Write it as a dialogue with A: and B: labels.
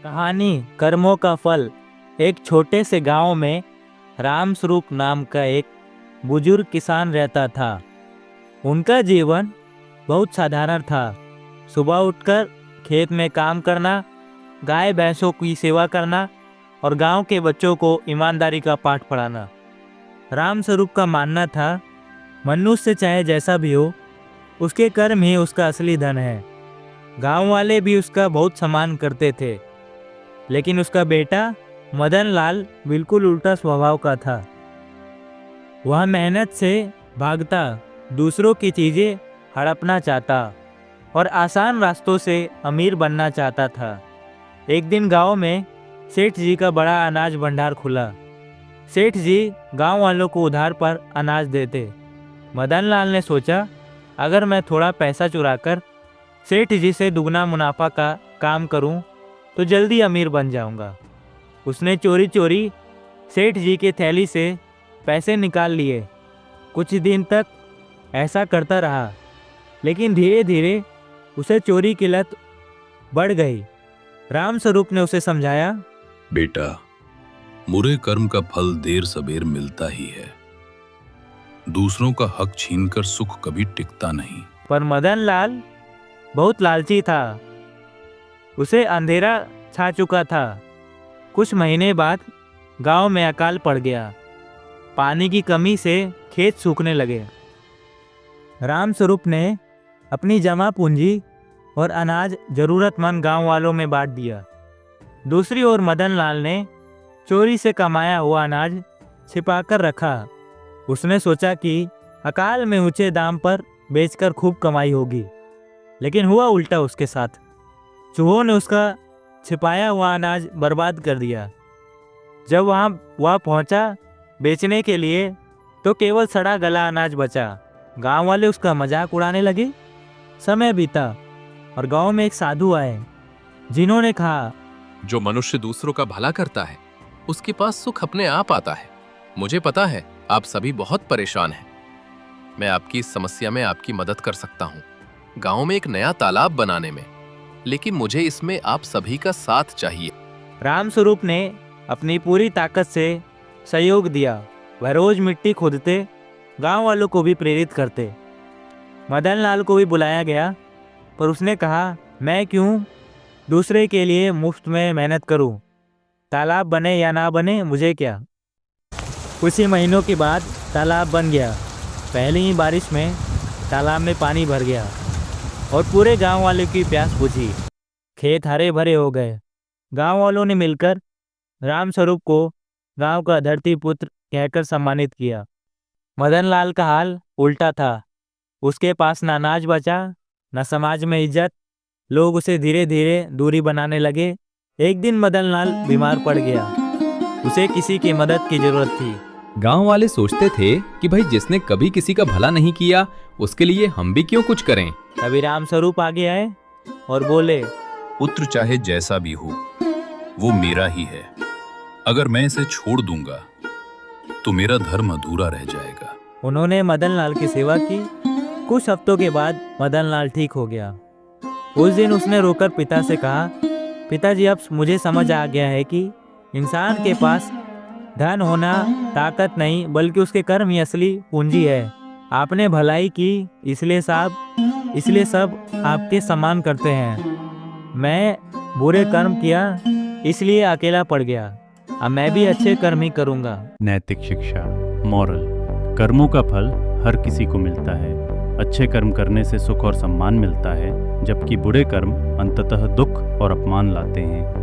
A: कहानी कर्मों का फल। एक छोटे से गांव में रामस्वरूप नाम का एक बुजुर्ग किसान रहता था। उनका जीवन बहुत साधारण था। सुबह उठकर खेत में काम करना, गाय भैंसों की सेवा करना और गांव के बच्चों को ईमानदारी का पाठ पढ़ाना। रामस्वरूप का मानना था, मनुष्य चाहे जैसा भी हो, उसके कर्म ही उसका असली धन है। गांव वाले भी उसका बहुत सम्मान करते थे। लेकिन उसका बेटा मदन लाल बिल्कुल उल्टा स्वभाव का था। वह मेहनत से भागता, दूसरों की चीजें हड़पना चाहता और आसान रास्तों से अमीर बनना चाहता था। एक दिन गांव में सेठ जी का बड़ा अनाज भंडार खुला। सेठ जी गांव वालों को उधार पर अनाज देते। मदन लाल ने सोचा, अगर मैं थोड़ा पैसा चुराकर सेठ जी से दुगना मुनाफा का काम करूं तो जल्दी अमीर बन जाऊंगा। उसने चोरी चोरी सेठ जी के थैली से पैसे निकाल लिए। कुछ दिन तक ऐसा करता रहा, लेकिन धीरे धीरे उसे चोरी की लत बढ़ गई। रामस्वरूप ने उसे समझाया,
B: बेटा, बुरे कर्म का फल देर सबेर मिलता ही है। दूसरों का हक छीनकर सुख कभी टिकता नहीं।
A: पर मदन लाल बहुत लालची था। उसे अंधेरा छा चुका था। कुछ महीने बाद गांव में अकाल पड़ गया। पानी की कमी से खेत सूखने लगे। रामस्वरूप ने अपनी जमा पूंजी और अनाज जरूरतमंद गांव वालों में बांट दिया। दूसरी ओर मदन लाल ने चोरी से कमाया हुआ अनाज छिपाकर रखा। उसने सोचा कि अकाल में ऊंचे दाम पर बेचकर खूब कमाई होगी, लेकिन हुआ उल्टा उसके साथ। चूहों ने उसका छिपाया हुआ अनाज बर्बाद कर दिया। जब वह पहुंचा बेचने के लिए तो केवल सड़ा गला अनाज बचा। गांव वाले उसका मजाक उड़ाने लगे। समय बीता और गांव में एक साधु आए, जिन्होंने कहा,
C: जो मनुष्य दूसरों का भला करता है उसके पास सुख अपने आप आता है। मुझे पता है आप सभी बहुत परेशान हैं। मैं आपकी इस समस्या में आपकी मदद कर सकता हूँ। गांव में एक नया तालाब बनाने में, लेकिन मुझे इसमें आप सभी का साथ चाहिए।
A: रामस्वरूप ने अपनी पूरी ताकत से सहयोग दिया। वह रोज मिट्टी खोदते, गांव वालों को भी प्रेरित करते। मदन लाल को भी बुलाया गया, पर उसने कहा, मैं क्यों दूसरे के लिए मुफ्त में मेहनत करूं? तालाब बने या ना बने, मुझे क्या। कुछ ही महीनों के बाद तालाब बन गया। पहली ही बारिश में तालाब में पानी भर गया और पूरे गांव वालों की प्यास बुझी। खेत हरे भरे हो गए। गांव वालों ने मिलकर रामस्वरूप को गांव का धरती पुत्र कहकर सम्मानित किया। मदन लाल का हाल उल्टा था। उसके पास न अनाज बचा, न समाज में इज्जत। लोग उसे धीरे धीरे दूरी बनाने लगे। एक दिन मदन लाल बीमार पड़ गया। उसे किसी की मदद की जरूरत थी।
D: गांव वाले सोचते थे कि भाई जिसने कभी किसी का भला नहीं किया उसके लिए हम भी क्यों कुछ करें।
A: तभी रामस्वरूप आगे आए और बोले,
B: पुत्र चाहे जैसा भी हो, वो मेरा ही है। अगर मैं इसे छोड़ दूंगा तो मेरा धर्म अधूरा रह जाएगा।
A: उन्होंने मदन लाल की सेवा की। कुछ हफ्तों के बाद मदन लाल ठीक हो गया। उस दिन उसने रोकर पिता से कहा, पिताजी, अब मुझे समझ आ गया है कि इंसान के पास धन होना ताकत नहीं, बल्कि उसके कर्म ही असली पूंजी है। आपने भलाई की, इसलिए सब आपके सम्मान करते हैं। मैं बुरे कर्म किया, इसलिए अकेला पड़ गया। अब मैं भी अच्छे कर्म ही करूंगा।
E: नैतिक शिक्षा, मॉरल। कर्मों का फल हर किसी को मिलता है। अच्छे कर्म करने से सुख और सम्मान मिलता है, जबकि बुरे कर्म अंततः दुख और अपमान लाते हैं।